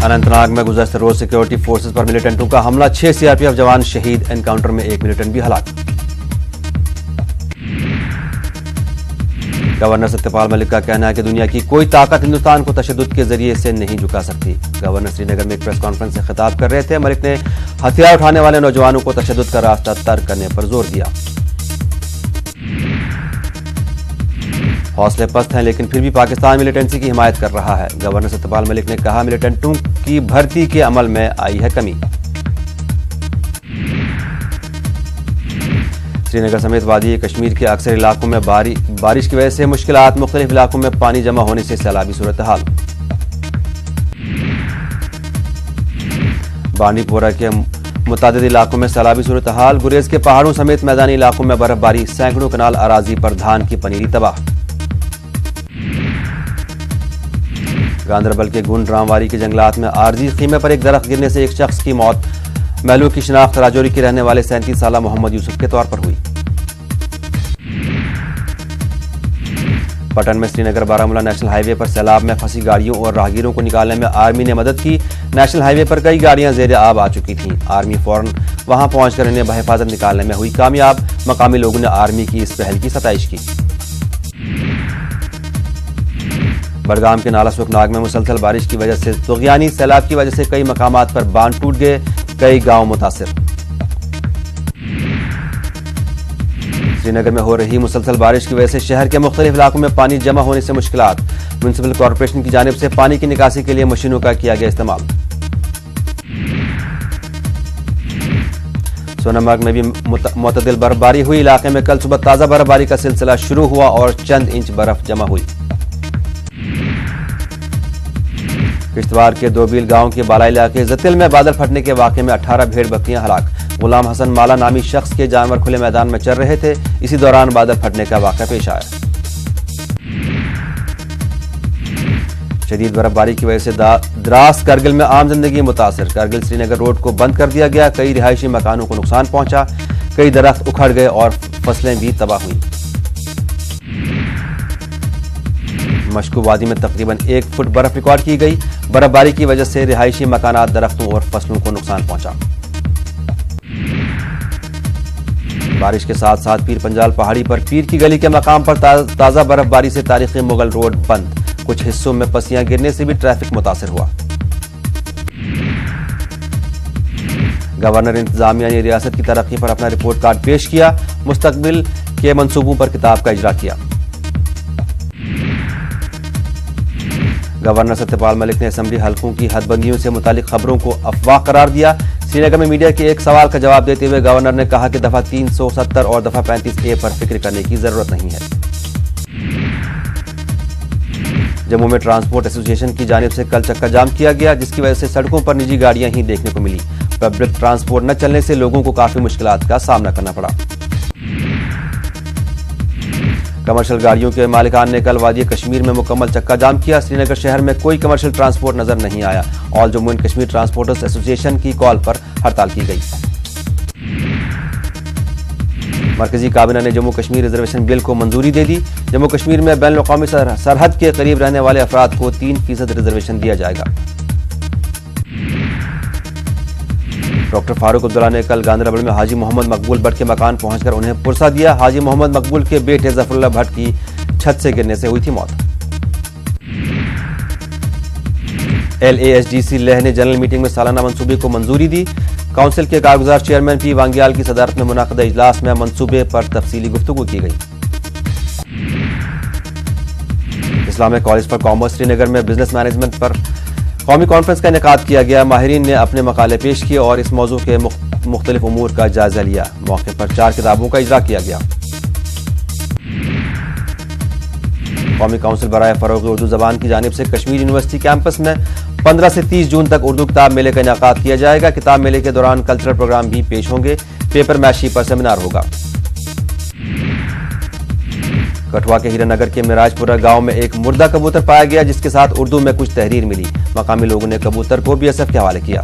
अनंतनाग में गुज़श्ते रोज security forces पर मिलिटेंटों का हमला, 6 सीआरपीएफ जवान शहीद, एनकाउंटर में 1 मिलिटेंट भी हलाक। गवर्नर सत्यपाल मलिक का कहना है कि दुनिया की कोई ताकत हिंदुस्तान को तशद्दुद के जरिए से नहीं झुका सकती। गवर्नर श्रीनगर में एक प्रेस कॉन्फ्रेंस से खिताब कर रहे थे। मलिक ने हथियार उठाने वाले नौजवानों को तशद्दुद का रास्ता तर्क करने पर जोर दिया। हौसले पस्त हैं लेकिन फिर भी पाकिस्तान मिलिटेंसी की हिमायत कर रहा है। गवर्नर सत्यपाल मलिक ने कहा, मिलिटेंटों की भर्ती के अमल में आई है कमी। श्रीनगर समेत वादी कश्मीर के अक्सर इलाकों में बारिश की वजह से मुश्किलात, मुख्तलिफ इलाकों में पानी जमा होने से सैलाबी सूरत हाल। बांडीपोरा के मुतादिद इलाकों में सैलाबी सूरत हाल, गुरेज के पहाड़ों समेत मैदानी इलाकों में बर्फबारी, सैकड़ों कनाल अराजी पर धान की पनीरी तबाह। गांदरबल के गुंड रामवारी के जंगलात में आरजी खीमे पर एक दरख्त गिरने से एक शख्स की मौत। महलू की शिनाख्त राजौरी के रहने वाले 37 साला मोहम्मद यूसुफ के तौर पर हुई। पटन में श्रीनगर बारामूला नेशनल हाईवे पर सैलाब में फंसी गाड़ियों और राहगीरों को निकालने में आर्मी ने मदद की। नेशनल हाईवे पर कई गाड़ियां ज़ेर आब आ चुकी थीं। आर्मी फौरन वहां पहुंचकर इन्हें बहिफाजत निकालने में हुई कामयाब। मकामी लोगों ने आर्मी की इस पहल की सताइश की। बडगाम के नाला सुखनाग में मुसलसल बारिश की वजह से तुग़यानी सैलाब की वजह से कई मकामात पर बांध टूट गए, कई गांव मुतासिर। श्रीनगर में हो रही मुसलसल बारिश की वजह से शहर के मुख्तलिफ इलाकों में पानी जमा होने से मुश्किलात। म्युनिसिपल कॉरपोरेशन की जानिब से पानी की निकासी के लिए मशीनों का किया गया इस्तेमाल। सोनमर्ग में भी मुतदिल बर्फबारी हुई। इलाके में कल सुबह ताज़ा बर्फबारी का सिलसिला शुरू हुआ और चंद इंच बर्फ जमा हुई। किश्तवाड़ के दोबील गांव के बालाई इलाके जतिल में बादल फटने के वाक़े में 18 भेड़ बकरियां हलाक। गुलाम हसन माला नामी शख्स के जानवर खुले मैदान में चर रहे थे। इसी दौरान बादल फटने का वाक़ा पेश आया। शदीद बर्फबारी की वजह से द्रास करगिल में आम जिंदगी मुतासिर। करगिल श्रीनगर रोड को बंद कर दिया गया। कई रिहायशी मकानों को नुकसान पहुंचा, कई दरख्त उखड़ गए और फसलें भी तबाह हुई। मशकू वादी में तकरीबन 1 फुट बर्फ रिकॉर्ड की गई। बर्फबारी की वजह से रिहायशी मकानात, दरख्तों और फसलों को नुकसान पहुंचा। बारिश के साथ साथ पीर पंजाल पहाड़ी पर पीर की गली के मकाम पर ताजा बर्फबारी से तारीखी मुगल रोड बंद। कुछ हिस्सों में पसियां गिरने से भी ट्रैफिक मुतासिर हुआ। गवर्नर इंतजामिया ने रियासत की तरक्की पर अपना रिपोर्ट कार्ड पेश किया। मुस्तकबिल के मंसूबों पर किताब का इजरा किया। गवर्नर सत्यपाल मलिक ने असेंबली हलकों की हदबंदियों से मुतालिक खबरों को अफवाह करार दिया। श्रीनगर में मीडिया के एक सवाल का जवाब देते हुए गवर्नर ने कहा कि दफा 370 और दफा 35A पर फिक्र करने की जरूरत नहीं है। जम्मू में ट्रांसपोर्ट एसोसिएशन की जानिब से कल चक्का जाम किया गया, जिसकी वजह से सड़कों पर निजी गाड़ियां ही देखने को मिली। पब्लिक ट्रांसपोर्ट न चलने से लोगों को काफी मुश्किलात का सामना करना पड़ा। कमर्शियल गाड़ियों के मालिकान ने कल वादी कश्मीर में मुकम्मल चक्का जाम किया। श्रीनगर शहर में कोई कमर्शियल ट्रांसपोर्ट नजर नहीं आया। All Jammu and Kashmir transporters association की कॉल पर हड़ताल की गई। मरकजी काबीना ने जम्मू कश्मीर रिजर्वेशन बिल को मंजूरी दे दी। जम्मू कश्मीर में बैन अवी सरहद के करीब रहने वाले अफराद को 3% रिजर्वेशन दिया जाएगा। डॉक्टर फारूक अब्दुल्ला ने कल गांदरबल में हाजी मोहम्मद मकबूल भट्ट के मकान पहुंचकर उन्हें पुरसा दिया। हाजी मोहम्मद मकबूल के बेटे जफरुल्लाह भट्ट की छत से गिरने से हुई थी मौत। LASDC लेह ने जनरल मीटिंग में सालाना मंसूबे को मंजूरी दी। काउंसिल के कारगुजार चेयरमैन पी वांगियाल की सदारत में मुनाक़िदा इजलास में मंसूबे पर तफसीली गुफ्तगू की गई। Islamic college for commerce Srinagar में बिजनेस मैनेजमेंट पर कौमी कॉन्फ्रेंस का इनेकाद किया गया। माहिरीन ने अपने मकाले पेश किए और इस मौजू के मुख्तलिफ उमूर का जायजा लिया। मौके पर 4 किताबों का इजरा किया गया। कौमी काउंसिल बराए फरोग़ उर्दू ज़बान की जानिब से कश्मीर यूनिवर्सिटी कैंपस में 15 से 30 जून तक उर्दू किताब मेले का इनेकाद किया जाएगा। किताब मेले के दौरान कल्चरल प्रोग्राम भी पेश होंगे। पेपर मैशी पर सेमिनार होगा। कठुआ के हीरानगर के मिराजपुरा गांव में एक मुर्दा कबूतर पाया गया, जिसके साथ उर्दू में कुछ तहरीर मिली। मकामी लोगों ने कबूतर को BSF के हवाले किया।